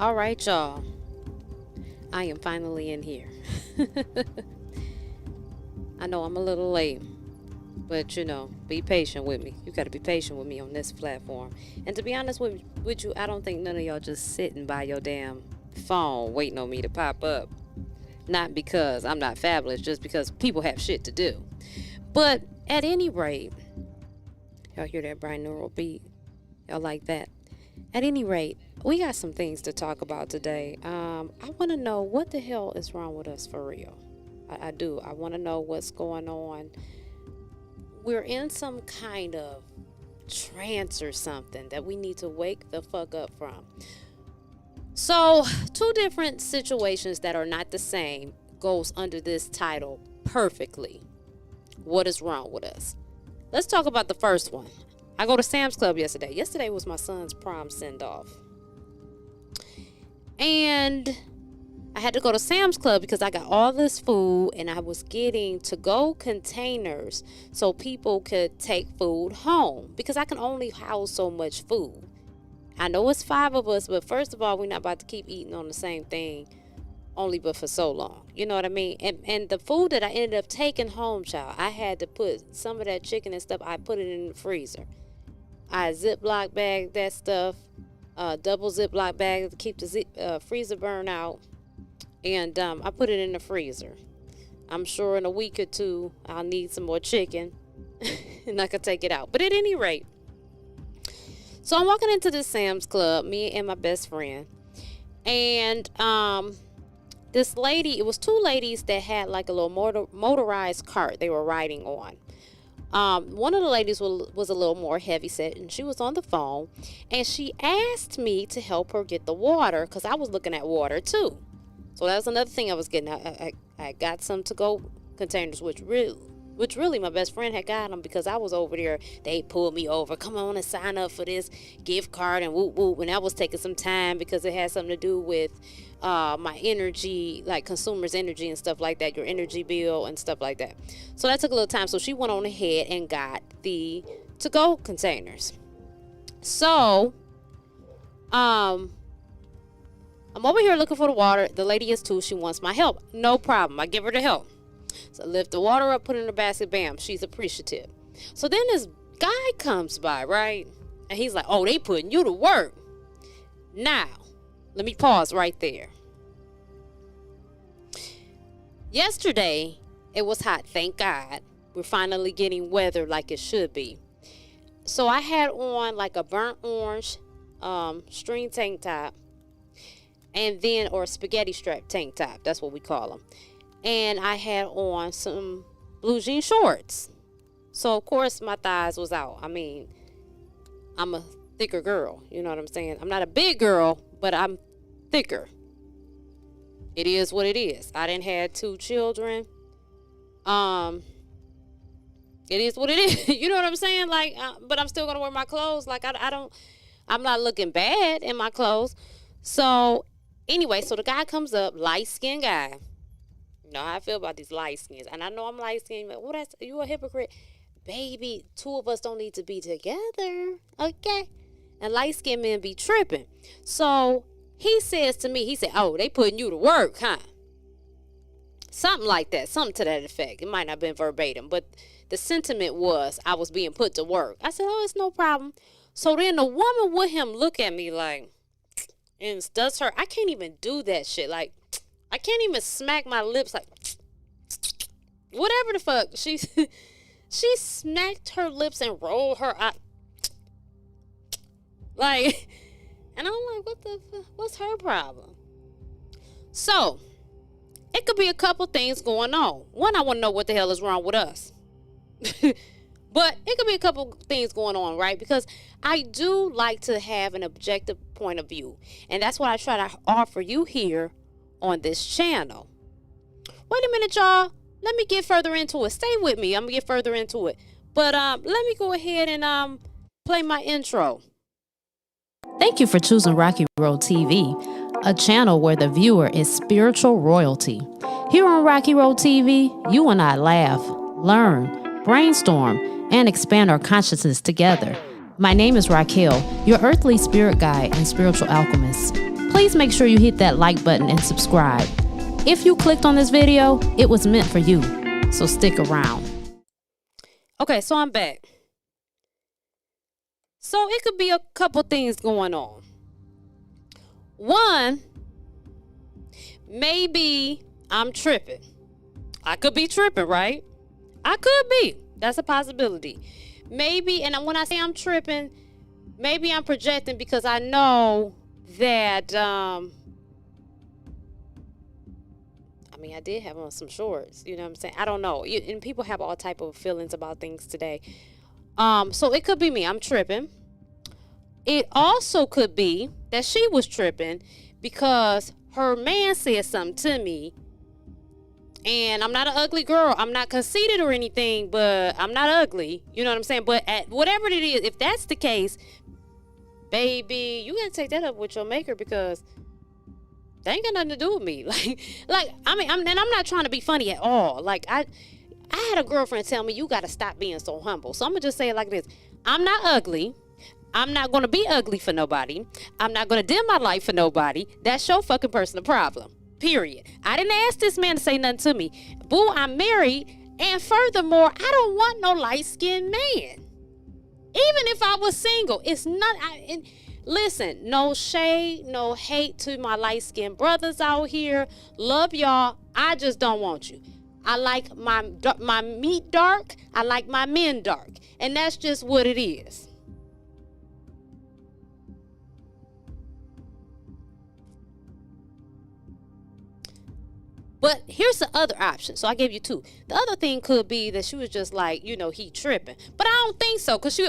All right, y'all. I am finally in here. I know I'm a little late, but be patient with me. You got to be patient with me on this platform. And to be honest with you, I don't think none of y'all just sitting by your damn phone waiting on me to pop up. Not because I'm not fabulous, just because people have shit to do. But at any rate, y'all hear that binaural beat? Y'all like that? At any rate, we got some things to talk about today. I want to know what the hell is wrong with us for real. I do. I want to know what's going on. We're in some kind of trance or something that we need to wake the fuck up from. So, two different situations that are not the same goes under this title perfectly. What is wrong with us? Let's talk about the first one. I go to Sam's Club yesterday. Yesterday was my son's prom send-off. And I had to go to Sam's Club because I got all this food and I was getting to-go containers so people could take food home because I can only house so much food. I know it's 5 of us, but first of all, we're not about to keep eating on the same thing only but for so long. You know what I mean? And the food that I ended up taking home, child, I had to put some of that chicken and stuff, I put it in the freezer. I Ziploc bag that stuff, double Ziploc bag to keep the freezer burn out. And I put it in the freezer. I'm sure in a week or two, I'll need some more chicken and I could take it out. But at any rate, so I'm walking into the Sam's Club, me and my best friend. And this lady, it was 2 ladies that had like a little motorized cart they were riding on. One of the ladies was a little more heavy set, and she was on the phone, and she asked me to help her get the water because I was looking at water too. So that was another thing I was getting. I got some to-go containers, which really my best friend had got them because I was over there. They pulled me over. Come on and sign up for this gift card and whoop whoop. And that was taking some time because it had something to do with my energy, like consumers' energy and stuff like that, your energy bill and stuff like that. So that took a little time. So she went on ahead and got the to-go containers. So, I'm over here looking for the water. The lady is too. She wants my help. No problem. I give her the help. So I lift the water up, put it in the basket. Bam. She's appreciative. So then this guy comes by, right? And he's like, oh, they putting you to work. Now, let me pause right there. Yesterday, it was hot. Thank God. We're finally getting weather like it should be. So I had on like a burnt orange string tank top. And then, or spaghetti strap tank top. That's what we call them. And I had on some blue jean shorts. So, of course, my thighs was out. I mean, I'm a thicker girl. You know what I'm saying? I'm not a big girl, but I'm thicker. It is what it is. I didn't have 2 children. It is what it is. You know what I'm saying? Like, but I'm still going to wear my clothes. Like, I'm not looking bad in my clothes. So, anyway, so the guy comes up, light-skinned guy. You know how I feel about these light skins. And I know I'm light skinned. Like, what? You a hypocrite? Baby, 2 of us don't need to be together. Okay? And light skinned men be tripping. So he says to me, he said, oh, they putting you to work, huh? Something like that. Something to that effect. It might not have been verbatim. But the sentiment was I was being put to work. I said, oh, it's no problem. So then the woman with him look at me like, and does her, I can't even do that shit. Like, I can't even smack my lips like whatever the fuck. She smacked her lips and rolled her eye. Like, and I'm like, what the fuck? What's her problem? So, it could be a couple things going on. One, I want to know what the hell is wrong with us. But it could be a couple things going on, right? Because I do like to have an objective point of view. And that's what I try to offer you here on this channel. Wait a minute, y'all. Let me get further into it. Stay with me. I'm gonna get further into it. But let me go ahead and play my intro. Thank you for choosing Racqi Road TV, a channel where the viewer is spiritual royalty. Here on Racqi Road TV, you and I laugh, learn, brainstorm, and expand our consciousness together. My name is Racquel, your earthly spirit guide and spiritual alchemist. please make sure you hit that like button and subscribe. If you clicked on this video, it was meant for you, so stick around. Okay, so I'm back. So it could be a couple things going on. One, maybe I'm tripping. I could be tripping, right? I could be. That's a possibility. Maybe, and when I say I'm tripping, maybe I'm projecting because I know that, I did have on some shorts, you know what I'm saying? I don't know. And people have all type of feelings about things today. So it could be me. I'm tripping. It also could be that she was tripping because her man said something to me. And I'm not an ugly girl. I'm not conceited or anything, but I'm not ugly. You know what I'm saying? But whatever it is, if that's the case, baby, you gotta take that up with your maker because they ain't got nothing to do with me. I'm not trying to be funny at all. Like, I had a girlfriend tell me, you got to stop being so humble. So I'm going to just say it like this. I'm not ugly. I'm not going to be ugly for nobody. I'm not going to dim my light for nobody. That's your fucking personal problem. Period. I didn't ask this man to say nothing to me. Boo, I'm married. And furthermore, I don't want no light-skinned man. Even if I was single, it's not... Listen, no shade, no hate to my light-skinned brothers out here. Love y'all. I just don't want you. I like my meat dark. I like my men dark. And that's just what it is. But here's the other option. So I gave you two. The other thing could be that she was just like, he tripping. But I don't think so, because she...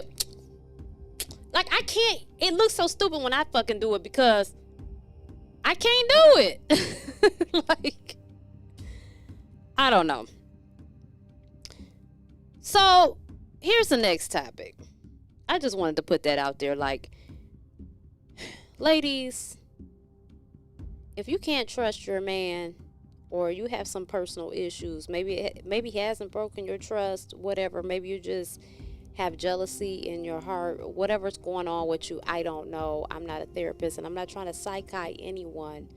Like, I can't, it looks so stupid when I fucking do it because I can't do it. Like, I don't know. So, here's the next topic. I just wanted to put that out there. Like, ladies, if you can't trust your man or you have some personal issues, maybe he hasn't broken your trust, whatever, maybe you just... have jealousy in your heart, whatever's going on with you, I don't know. I'm not a therapist and I'm not trying to psychiate anyone.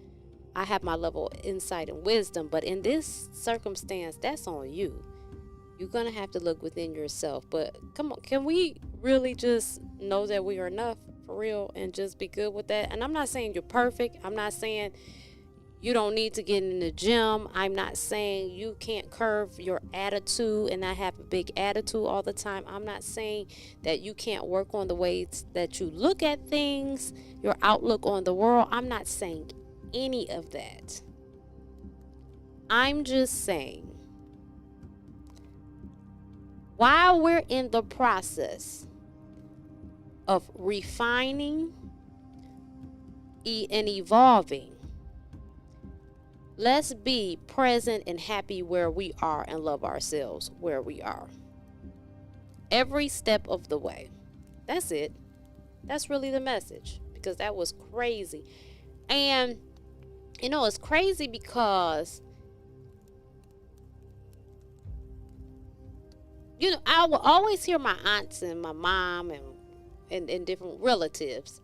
I have my level of insight and wisdom, but in this circumstance, that's on you. You're going to have to look within yourself. But come on, can we really just know that we are enough for real and just be good with that? And I'm not saying you're perfect. I'm not saying you don't need to get in the gym. I'm not saying you can't curve your attitude and not have a big attitude all the time. I'm not saying that you can't work on the ways that you look at things, your outlook on the world. I'm not saying any of that. I'm just saying, while we're in the process of refining and evolving, let's be present and happy where we are and love ourselves where we are. Every step of the way. That's it. That's really the message, because that was crazy. And, it's crazy because, I will always hear my aunts and my mom and different relatives,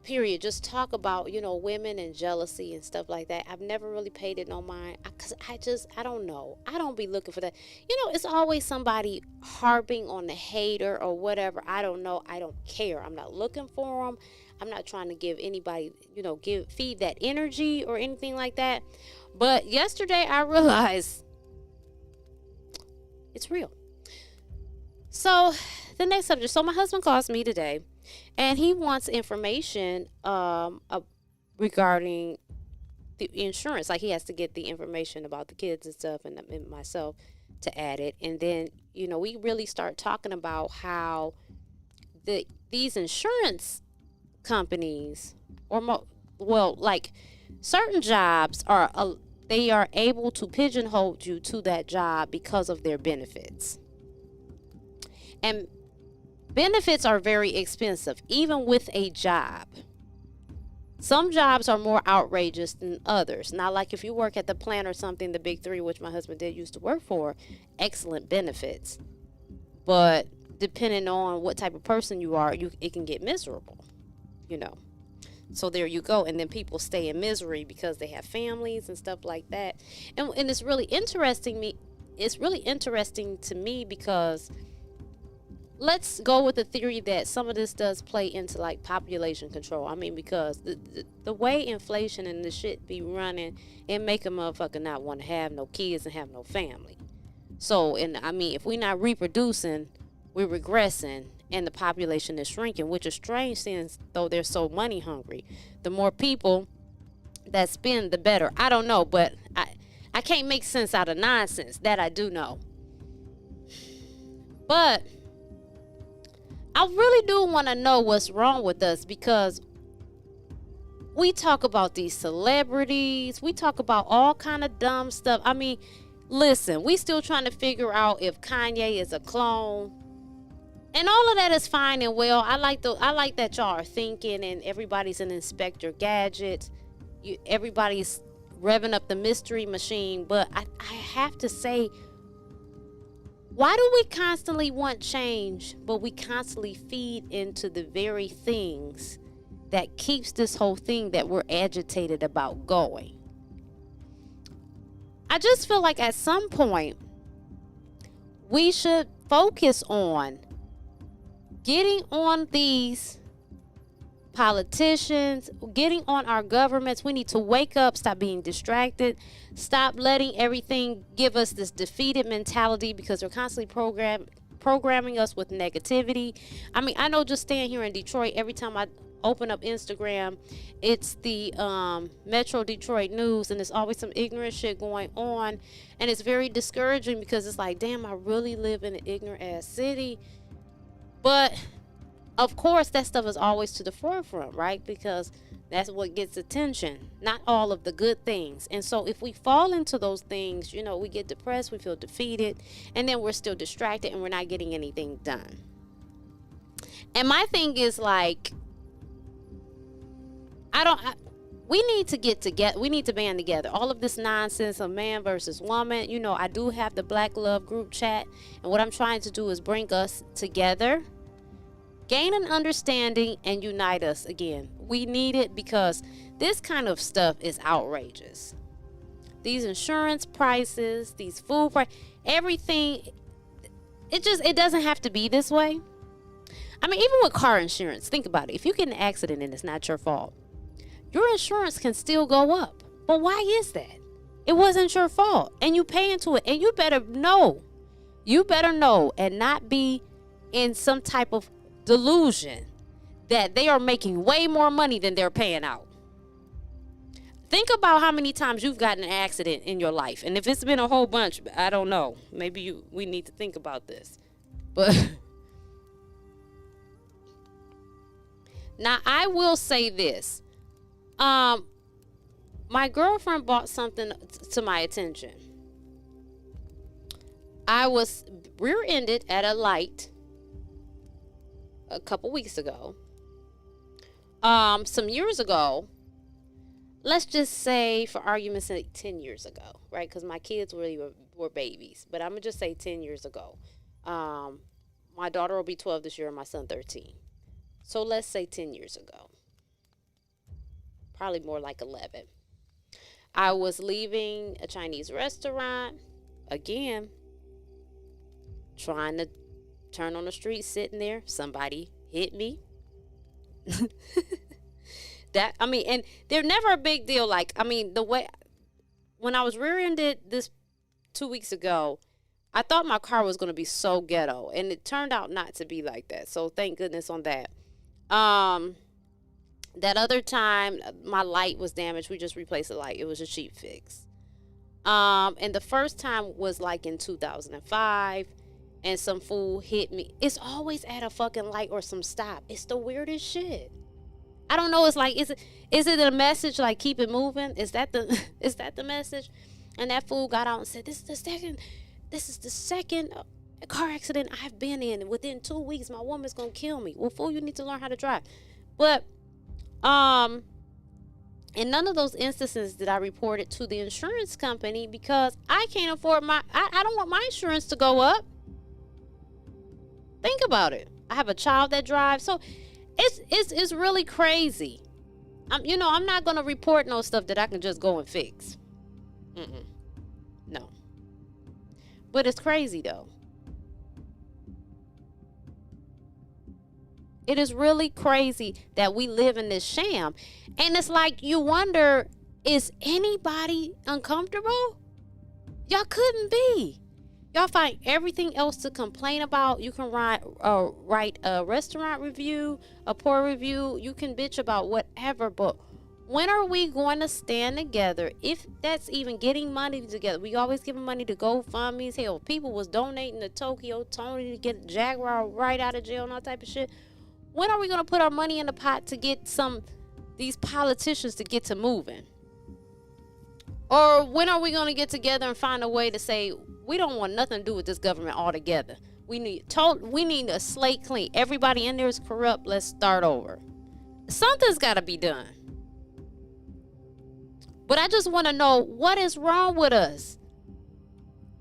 period, just talk about, women and jealousy and stuff like that. I've never really paid it no mind because I don't know. I don't be looking for that. It's always somebody harping on the hater or whatever. I don't know. I don't care. I'm not looking for them. I'm not trying to give anybody, feed that energy or anything like that. But yesterday I realized it's real. So the next subject. So my husband calls me today. And he wants information regarding the insurance. Like, he has to get the information about the kids and stuff and myself to add it. And then, we really start talking about how these insurance companies certain jobs they are able to pigeonhole you to that job because of their benefits. And benefits are very expensive, even with a job. Some jobs are more outrageous than others. Not like if you work at the plant or something, the big three, which my husband used to work for, excellent benefits. But depending on what type of person you are, it can get miserable, So there you go. And then people stay in misery because they have families and stuff like that. And it's really interesting to me because let's go with the theory that some of this does play into like population control. I mean, because the way inflation and this shit be running, it make a motherfucker not want to have no kids and have no family. So, and I mean, if we're not reproducing, we're regressing, and the population is shrinking, which is strange since though they're so money hungry. The more people that spend, the better. I don't know, but I can't make sense out of nonsense. That I do know. But I really do want to know what's wrong with us, because we talk about these celebrities. We talk about all kind of dumb stuff. I mean, listen, we still trying to figure out if Kanye is a clone. And all of that is fine and well. I like that y'all are thinking and everybody's an Inspector Gadget. Everybody's revving up the mystery machine. But I have to say, why do we constantly want change, but we constantly feed into the very things that keeps this whole thing that we're agitated about going? I just feel like at some point, we should focus on getting on these politicians, getting on our governments. We need to wake up, stop being distracted, stop letting everything give us this defeated mentality, because they're constantly programming us with negativity. I mean, I know just staying here in Detroit, every time I open up Instagram, it's the Metro Detroit news, and there's always some ignorant shit going on, and it's very discouraging because it's like, damn, I really live in an ignorant ass city. But of course that stuff is always to the forefront, right? Because that's what gets attention, not all of the good things. And so if we fall into those things, you know, we get depressed, we feel defeated, and then we're still distracted and we're not getting anything done. And my thing is like, we need to get together. We need to band together. All of this nonsense of man versus woman. You know, I do have the Black Love group chat, and what I'm trying to do is bring us together, gain an understanding, and unite us again. We need it because this kind of stuff is outrageous. These insurance prices, these food prices, everything. It doesn't have to be this way. I mean, even with car insurance, think about it. If you get in an accident and it's not your fault, your insurance can still go up. But why is that? It wasn't your fault, and you pay into it, and you better know. You better know and not be in some type of delusion that they are making way more money than they're paying out. Think about how many times you've gotten an accident in your life, and if it's been a whole bunch, I don't know. Maybe we need to think about this. But now I will say this. My girlfriend brought something to my attention. I was rear-ended at a light a couple weeks ago. Some years ago, let's just say for argument's sake 10 years ago, right? Because my kids really were babies, but I'm gonna just say 10 years ago. My daughter will be 12 this year and my son 13. So let's say 10 years ago. Probably more like 11. I was leaving a Chinese restaurant, again, trying to turn on the street, sitting there. Somebody hit me. And they're never a big deal. Like, I mean, when I was rear-ended this 2 weeks ago, I thought my car was going to be so ghetto, and it turned out not to be like that. So thank goodness on that. That other time, my light was damaged. We just replaced the light. It was a cheap fix. And the first time was like in 2005, and some fool hit me. It's always at a fucking light or some stop. It's the weirdest shit. I don't know. It's like, is it a message like keep it moving? Is that the message? And that fool got out and said, this is the second car accident I've been in. Within 2 weeks, my woman's gonna kill me. Well, fool, you need to learn how to drive. But in none of those instances did I report it to the insurance company, because I can't afford I don't want my insurance to go up. Think about it. I have a child that drives. So it's really crazy. I'm not going to report no stuff that I can just go and fix. No. But it's crazy, though. It is really crazy that we live in this sham. And it's like you wonder, is anybody uncomfortable? Y'all couldn't be. Y'all find everything else to complain about. You can write a restaurant review, a poor review. You can bitch about whatever. But when are we going to stand together? If that's even getting money together. We always giving money to GoFundMe's. Hell, people was donating to Tokyo Tony to get Jaguar right out of jail and all type of shit. When are we going to put our money in the pot to get these politicians to get to moving? Or when are we going to get together and find a way to say, we don't want nothing to do with this government altogether. We need a slate clean. Everybody in there is corrupt. Let's start over. Something's got to be done. But I just want to know, what is wrong with us?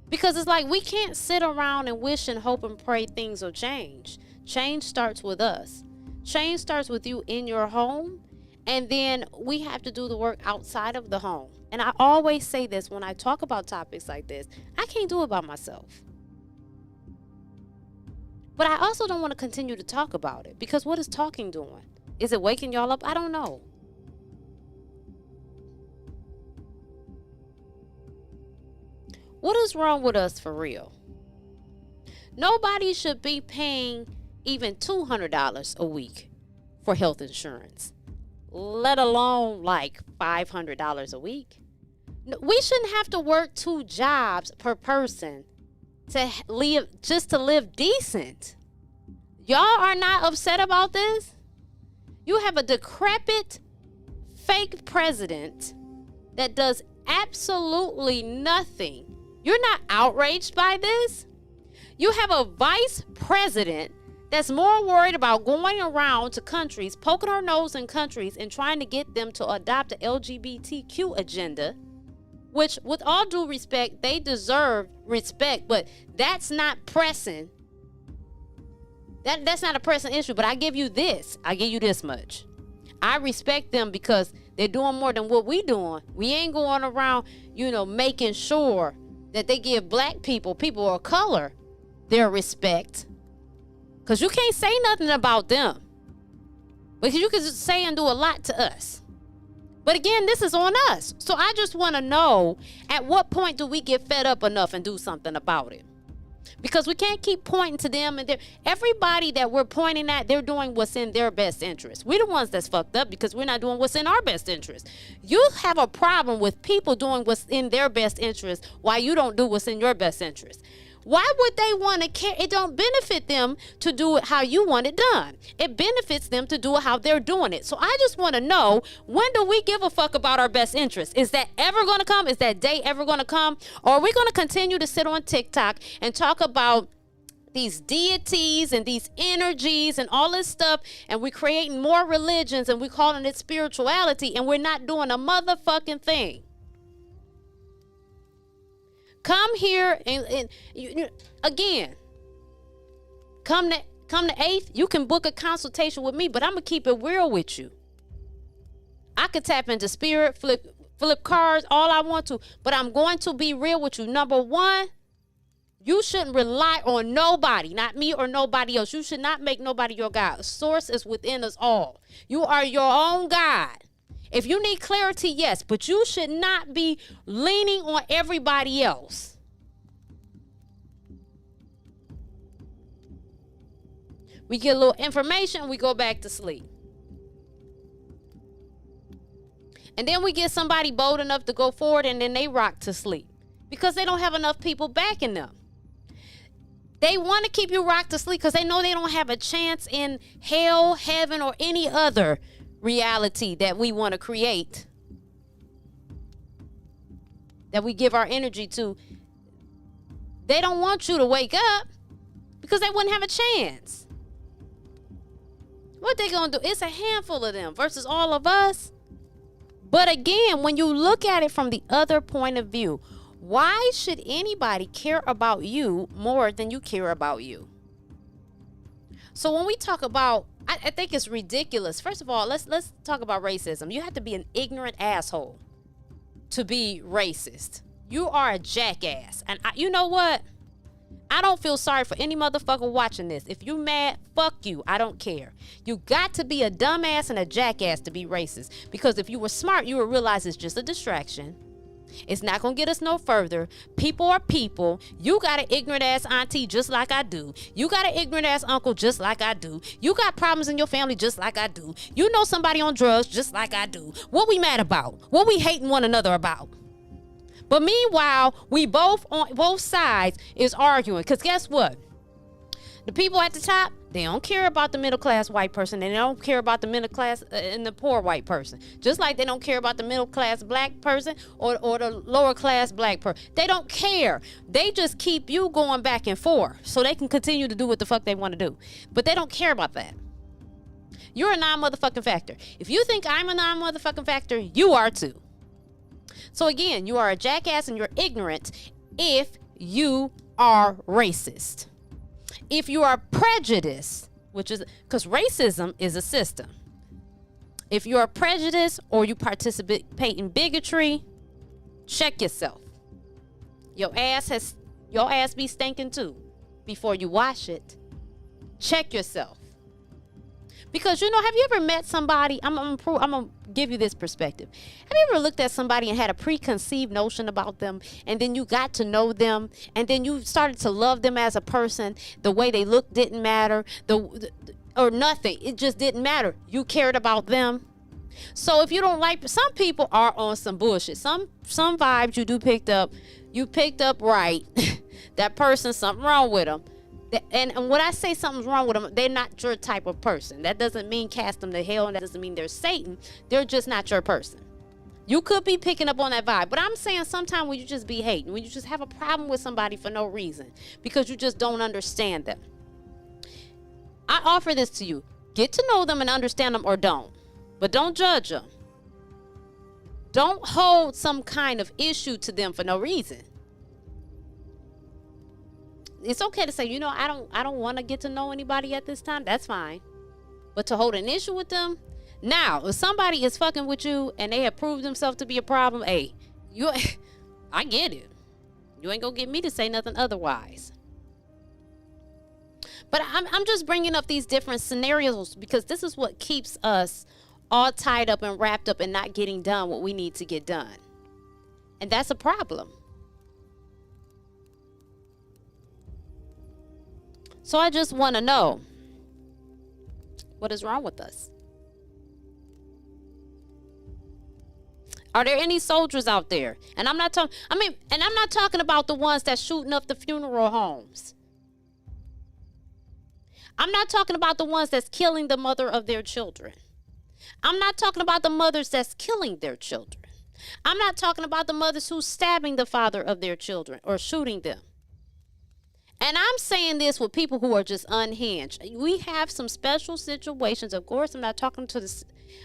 Because it's like we can't sit around and wish and hope and pray things will change. Change starts with us. Change starts with you in your home. And then we have to do the work outside of the home. And I always say this when I talk about topics like this. I can't do it by myself. But I also don't want to continue to talk about it. Because what is talking doing? Is it waking y'all up? I don't know. What is wrong with us for real? Nobody should be paying even $200 a week for health insurance, let alone like $500 a week. We shouldn't have to work 2 jobs per person to live decent. Y'all are not upset about this? You have a decrepit, fake president that does absolutely nothing. You're not outraged by this? You have a vice president that's more worried about going around to countries, poking her nose in countries and trying to get them to adopt the LGBTQ agenda, which, with all due respect, they deserve respect, but that's not pressing. That's not a pressing issue, but I give you this. I give you this much. I respect them because they're doing more than what we doing. We ain't going around, making sure that they give black people of color, their respect. Because you can't say nothing about them. Because you can just say and do a lot to us. But again, this is on us. So I just want to know, at what point do we get fed up enough and do something about it? Because we can't keep pointing to them. And everybody that we're pointing at, they're doing what's in their best interest. We're the ones that's fucked up because we're not doing what's in our best interest. You have a problem with people doing what's in their best interest while you don't do what's in your best interest. Why would they want to care? It don't benefit them to do it how you want it done. It benefits them to do it how they're doing it. So I just want to know, when do we give a fuck about our best interest? Is that ever going to come? Is that day ever going to come? Or are we going to continue to sit on TikTok and talk about these deities and these energies and all this stuff, and we're creating more religions and we're calling it spirituality, and we're not doing a motherfucking thing? Come here and again, come the 8th, you can book a consultation with me, but I'm going to keep it real with you. I could tap into spirit, flip cards, all I want to, but I'm going to be real with you. Number one, you shouldn't rely on nobody, not me or nobody else. You should not make nobody your God. The source is within us all. You are your own God. If you need clarity, yes, but you should not be leaning on everybody else. We get a little information, we go back to sleep. And then we get somebody bold enough to go forward, and then they rock to sleep because they don't have enough people backing them. They want to keep you rocked to sleep because they know they don't have a chance in hell, heaven, or any other reality that we want to create, that we give our energy to. They don't want you to wake up because they wouldn't have a chance. What they gonna do? It's a handful of them versus all of us. But again, when you look at it from the other point of view, why should anybody care about you more than you care about you? So when we talk about, I think it's ridiculous. First of all, let's talk about racism. You have to be an ignorant asshole to be racist. You are a jackass. And you know what? I don't feel sorry for any motherfucker watching this. If you mad, fuck you. I don't care. You got to be a dumbass and a jackass to be racist. Because if you were smart, you would realize it's just a distraction. It's not going to get us no further. People are people. You got an ignorant ass auntie just like I do. You got an ignorant ass uncle just like I do. You got problems in your family just like I do. You know somebody on drugs just like I do. What we mad about? What we hating one another about? But meanwhile, we both on both sides is arguing. Because guess what? The people at the top, they don't care about the middle class white person. They don't care about the middle class and the poor white person. Just like they don't care about the middle class black person or the lower class black person. They don't care. They just keep you going back and forth so they can continue to do what the fuck they want to do. But they don't care about that. You're a non-motherfucking factor. If you think I'm a non-motherfucking factor, you are too. So again, you are a jackass and you're ignorant if you are racist. If you are prejudiced, which is because racism is a system. If you are prejudiced or you participate in bigotry, check yourself. Your ass be stinking too. Before you wash it, check yourself. Because, you know, have you ever met somebody? I'm gonna give you this perspective. Have you ever looked at somebody and had a preconceived notion about them, and then you got to know them, and then you started to love them as a person? The way they looked didn't matter, or nothing. It just didn't matter. You cared about them. So if you don't like, some people are on some bullshit. Some vibes you picked up right. That person, something wrong with them. And when I say something's wrong with them, they're not your type of person. That doesn't mean cast them to hell, and that doesn't mean they're Satan. They're just not your person. You could be picking up on that vibe, but I'm saying sometimes when you just be hating, when you just have a problem with somebody for no reason, because you just don't understand them. I offer this to you. Get to know them and understand them, or don't. But don't judge them. Don't hold some kind of issue to them for no reason. It's okay to say, you know, I don't want to get to know anybody at this time. That's fine. But to hold an issue with them, now, if somebody is fucking with you and they have proved themselves to be a problem, hey, I get it. You ain't gonna get me to say nothing otherwise. But I'm just bringing up these different scenarios because this is what keeps us all tied up and wrapped up and not getting done what we need to get done. And that's a problem. So I just want to know, what is wrong with us? Are there any soldiers out there? And I'm not talking, I'm not talking about the ones that's shooting up the funeral homes. I'm not talking about the ones that's killing the mother of their children. I'm not talking about the mothers that's killing their children. I'm not talking about the mothers who's stabbing the father of their children or shooting them. And I'm saying this with people who are just unhinged. We have some special situations. Of course, I'm not talking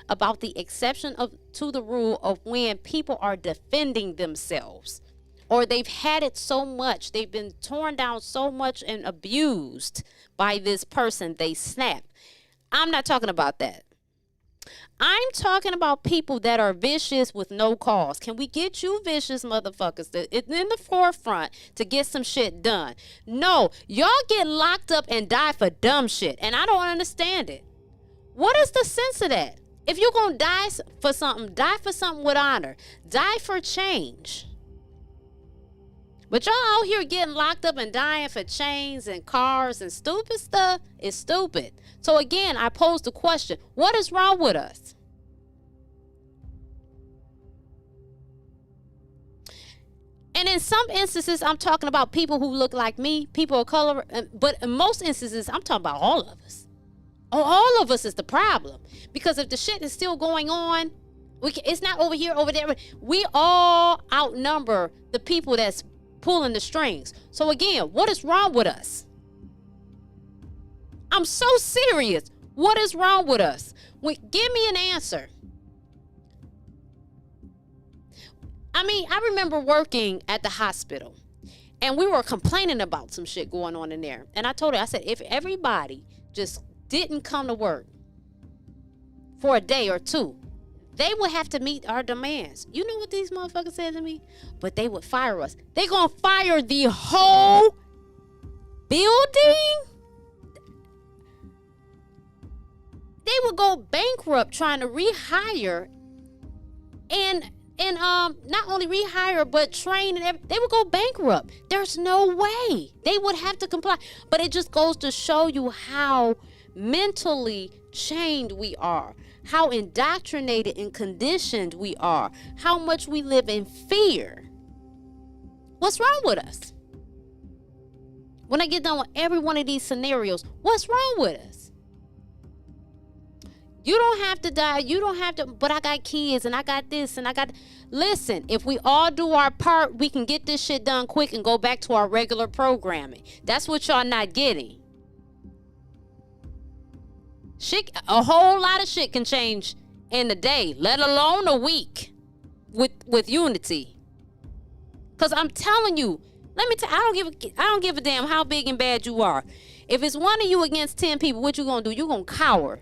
about the exception to the rule of when people are defending themselves. Or they've had it so much. They've been torn down so much and abused by this person. They snapped. I'm not talking about that. I'm talking about people that are vicious with no cause. Can we get you vicious motherfuckers in the forefront to get some shit done? No, y'all get locked up and die for dumb shit, and I don't understand it. What is the sense of that? If you're going to die for something with honor. Die for change. But y'all out here getting locked up and dying for chains and cars and stupid stuff is stupid. So again, I pose the question, what is wrong with us? And in some instances, I'm talking about people who look like me, people of color. But in most instances, I'm talking about all of us. All of us is the problem. Because if the shit is still going on, it's not over here, over there. We all outnumber the people that's pulling the strings. So again, what is wrong with us? I'm so serious. What is wrong with us? Give me an answer. I remember working at the hospital and we were complaining about some shit going on in there. And I told her, I said, if everybody just didn't come to work for a day or two. They would have to meet our demands. You know what these motherfuckers said to me? But they would fire us. They gonna fire the whole building? They would go bankrupt trying to rehire and not only rehire but train and everything. They would go bankrupt. There's no way. They would have to comply. But it just goes to show you how mentally chained we are, how indoctrinated and conditioned we are, how much we live in fear. What's wrong with us? When I get done with every one of these scenarios, what's wrong with us? You don't have to die. You don't have to, but I got kids and I got this and I got. Listen, if we all do our part, we can get this shit done quick and go back to our regular programming. That's what y'all not getting. Shit, a whole lot of shit can change in a day, let alone a week with unity. Cause I'm telling you, let me tell I don't give a damn how big and bad you are. If it's one of you against 10 people, what you gonna do? You gonna cower.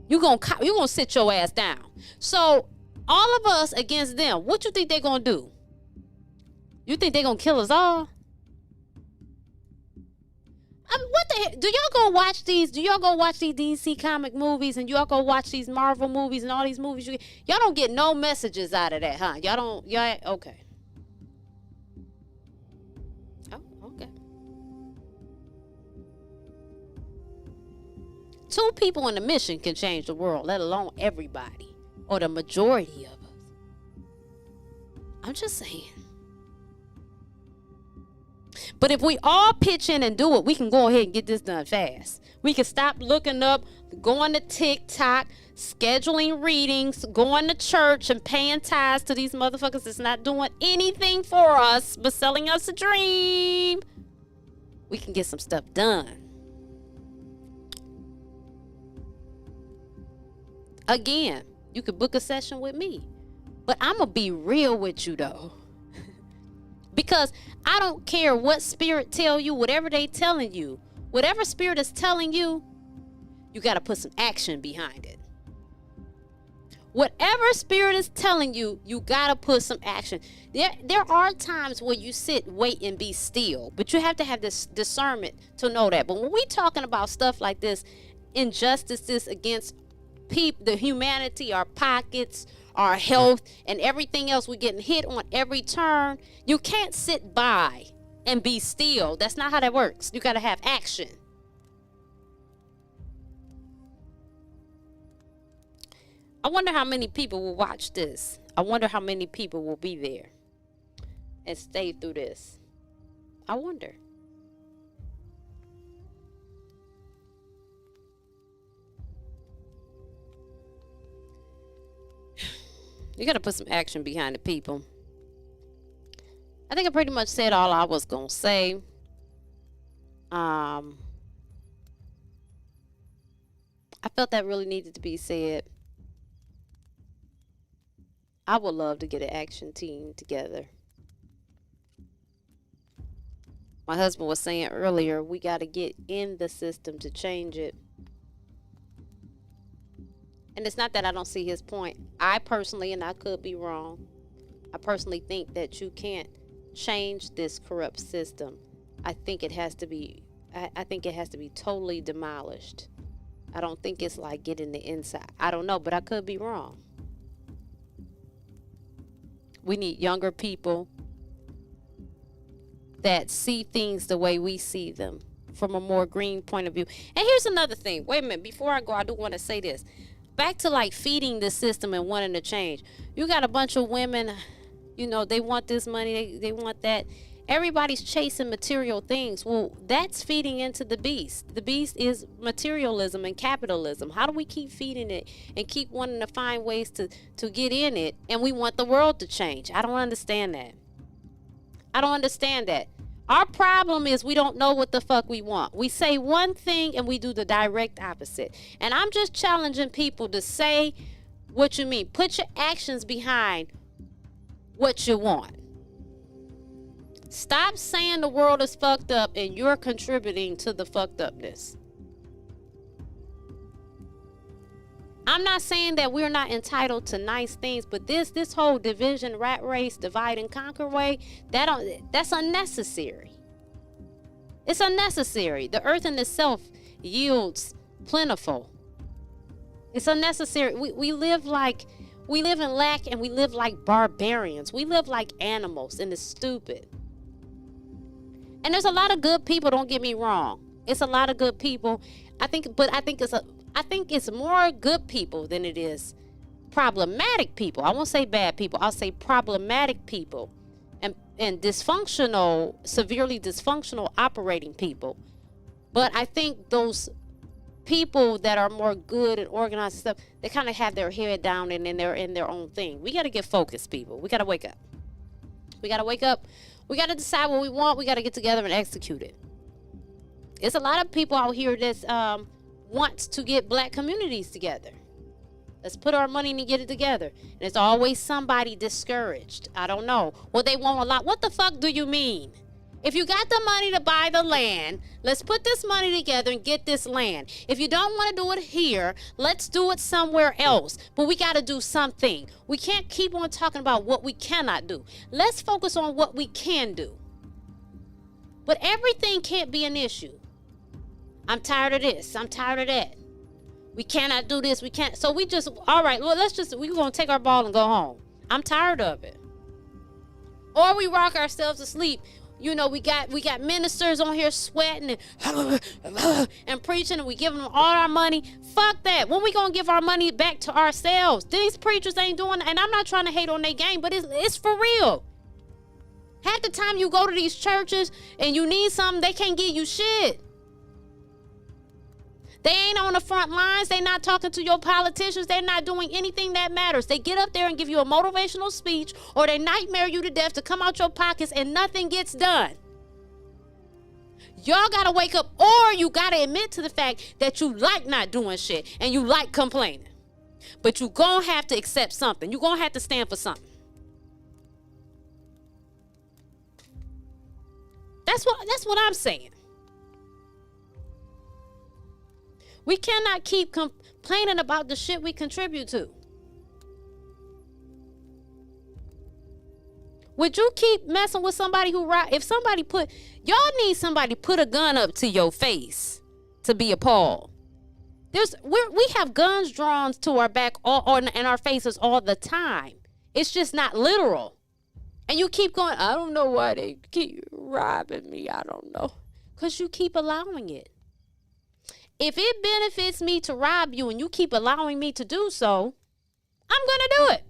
You gonna sit your ass down. So all of us against them, what you think they gonna do? You think they gonna kill us all? I mean, what the heck? Do y'all go watch these? Do y'all go watch these DC comic movies and y'all go watch these Marvel movies and all these movies? Y'all don't get no messages out of that, huh? Y'all don't. Y'all okay? Oh, okay. 2 people in a mission can change the world, let alone everybody or the majority of us. I'm just saying. But if we all pitch in and do it, we can go ahead and get this done fast. We can stop looking up, going to TikTok, scheduling readings, going to church and paying tithes to these motherfuckers that's not doing anything for us but selling us a dream. We can get some stuff done. Again, you could book a session with me. But I'm going to be real with you, though. Because I don't care what spirit tell you, whatever they telling you. Whatever spirit is telling you, you got to put some action behind it. Whatever spirit is telling you, you got to put some action. There are times where you sit, wait, and be still. But you have to have this discernment to know that. But when we talking about stuff like this, injustices against people, the humanity, our pockets, our health, and everything else, we're getting hit on every turn. You can't sit by and be still. That's not how that works. You got to have action. I wonder how many people will watch this. I wonder how many people will be there and stay through this. I wonder. You got to put some action behind the people. I think I pretty much said all I was going to say. I felt that really needed to be said. I would love to get an action team together. My husband was saying earlier, we got to get in the system to change it. And it's not that I don't see his point. I personally, and I could be wrong, I personally think that you can't change this corrupt system. I think it has to be, I think it has to be totally demolished. I don't think it's like getting the inside. I don't know, but I could be wrong. We need younger people that see things the way we see them, from a more green point of view. And here's another thing. Wait a minute. Before I go, I do want to say this. Back to like feeding the system and wanting to change. You got a bunch of women, you know, they want this money, they want that. Everybody's chasing material things. Well, that's feeding into the beast. The beast is materialism and capitalism. How do we keep feeding it and keep wanting to find ways to get in it, and we want the world to change? I don't understand that. I don't understand that. Our problem is we don't know what the fuck we want. We say one thing and we do the direct opposite. And I'm just challenging people to say what you mean. Put your actions behind what you want. Stop saying the world is fucked up and you're contributing to the fucked upness. I'm not saying that we're not entitled to nice things, but this whole division, rat race, divide and conquer way, that's unnecessary. It's unnecessary. The earth in itself yields plentiful. It's unnecessary. We live in lack, and we live like barbarians. We live like animals, and it's stupid. And there's a lot of good people, don't get me wrong. It's a lot of good people. I think it's more good people than it is problematic people. I won't say bad people. I'll say problematic people and dysfunctional, severely dysfunctional operating people. But I think those people that are more good and organized and stuff, they kind of have their head down and they're in their own thing. We got to get focused, people. We got to wake up. We got to wake up. We got to decide what we want. We got to get together and execute it. There's a lot of people out here that wants to get black communities together. Let's put our money and get it together. And there's always somebody discouraged. I don't know. Well, they want a lot. What the fuck do you mean? If you got the money to buy the land, let's put this money together and get this land. If you don't want to do it here, let's do it somewhere else. But we got to do something. We can't keep on talking about what we cannot do. Let's focus on what we can do. But everything can't be an issue. I'm tired of this. I'm tired of that. We cannot do this. We can't. So we just, all right, well, we're going to take our ball and go home. I'm tired of it. Or we rock ourselves to sleep. You know, we got ministers on here sweating and preaching, and we give them all our money. Fuck that. When we going to give our money back to ourselves? These preachers ain't doing, and I'm not trying to hate on their game, but it's for real. Half the time you go to these churches and you need something, they can't give you shit. They ain't on the front lines. They not talking to your politicians. They're not doing anything that matters. They get up there and give you a motivational speech, or they nightmare you to death to come out your pockets, and nothing gets done. Y'all got to wake up, or you got to admit to the fact that you like not doing shit and you like complaining. But you going to have to accept something. You going to have to stand for something. That's what I'm saying. We cannot keep complaining about the shit we contribute to. Would you keep messing with somebody who if somebody y'all need somebody put a gun up to your face to be appalled. We have guns drawn to our back and our faces all the time. It's just not literal. And you keep going, I don't know why they keep robbing me. I don't know. Because you keep allowing it. If it benefits me to rob you and you keep allowing me to do so, I'm going to do it.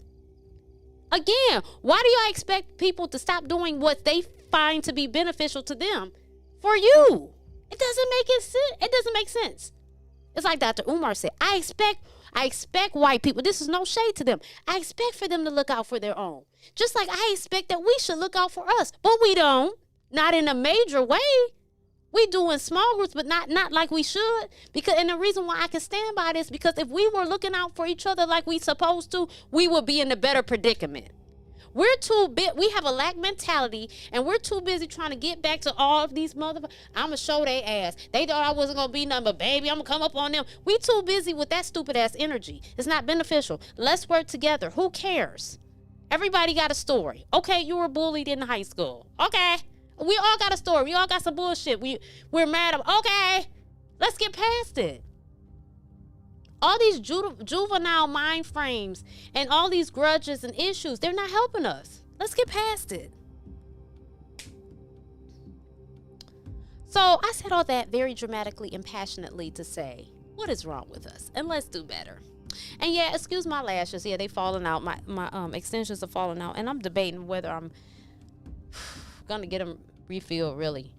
Again, why do y'all expect people to stop doing what they find to be beneficial to them for you? It doesn't make sense. It's like Dr. Umar said, I expect white people, this is no shade to them, I expect for them to look out for their own. Just like I expect that we should look out for us, but we don't. Not in a major way. We do in small groups, but not like we should. And the reason why I can stand by this, because if we were looking out for each other like we supposed to, we would be in a better predicament. We have a lack mentality, and we're too busy trying to get back to all of these motherfuckers. I'm going to show they ass. They thought I wasn't going to be nothing but baby. I'm going to come up on them. We too busy with that stupid ass energy. It's not beneficial. Let's work together. Who cares? Everybody got a story. Okay, you were bullied in high school. Okay. We all got a story. We all got some bullshit. We're mad. Okay, let's get past it. All these juvenile mind frames and all these grudges and issues, they're not helping us. Let's get past it. So I said all that very dramatically and passionately to say, what is wrong with us? And let's do better. And yeah, excuse my lashes. Yeah, they falling out. My extensions are falling out. And I'm debating whether I'm gonna get them refilled, really.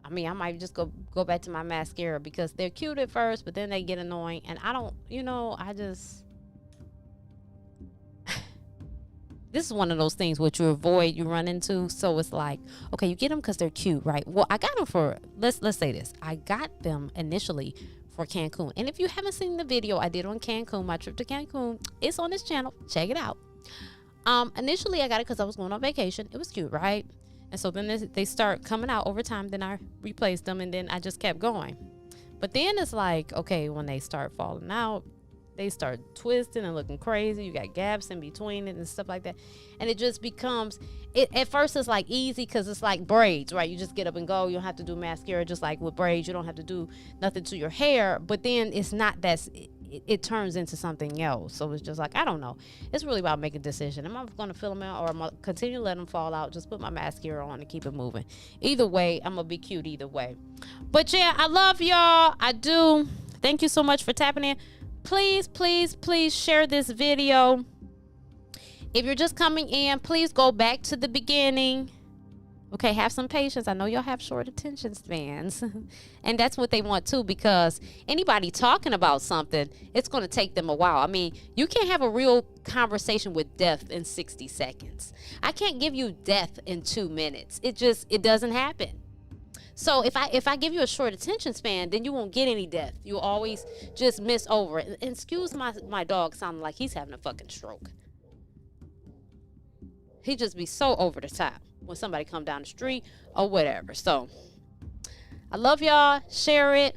I mean, I might just go back to my mascara, because they're cute at first, but then they get annoying, and I don't, this is one of those things which you run into. So it's like, okay, you get them because they're cute, right? Well, I got them for, let's say this, I got them initially for Cancun. And if you haven't seen the video I did on Cancun, my trip to Cancun, it's on this channel. Check it out. Initially I got it because I was going on vacation. It was cute, right? And so then they start coming out over time. Then I replaced them, and then I just kept going. But then it's like, okay, when they start falling out, they start twisting and looking crazy. You got gaps in between it and stuff like that. And it just becomes, at first it's like easy because it's like braids, right? You just get up and go. You don't have to do mascara. Just like with braids, you don't have to do nothing to your hair. But then it's not that, it turns into something else. So it's just like, I don't know. It's really about making a decision. Am I going to fill them out, or am I continue to let them fall out? Just put my mascara on and keep it moving. Either way, I'm going to be cute either way. But yeah, I love y'all. I do. Thank you so much for tapping in. Please, please, please share this video. If you're just coming in, please go back to the beginning. Okay, have some patience. I know y'all have short attention spans. And that's what they want too, because anybody talking about something, it's going to take them a while. I mean, you can't have a real conversation with death in 60 seconds. I can't give you death in 2 minutes. It doesn't happen. So if I give you a short attention span, then you won't get any death. You'll always just miss over it. And excuse my dog sounding like he's having a fucking stroke. He just be so over the top when somebody come down the street or whatever. So I love y'all. Share it.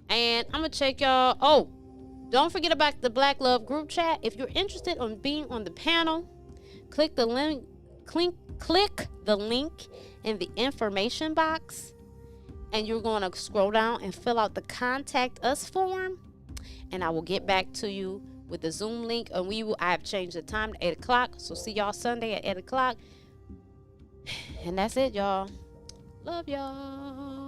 And I'm going to check y'all. Oh, don't forget about the Black Love group chat. If you're interested in being on the panel, click the link in the information box. And you're going to scroll down and fill out the contact us form. And I will get back to you with the Zoom link. And I have changed the time to 8 o'clock. So see y'all Sunday at 8 o'clock. And that's it, y'all. Love y'all.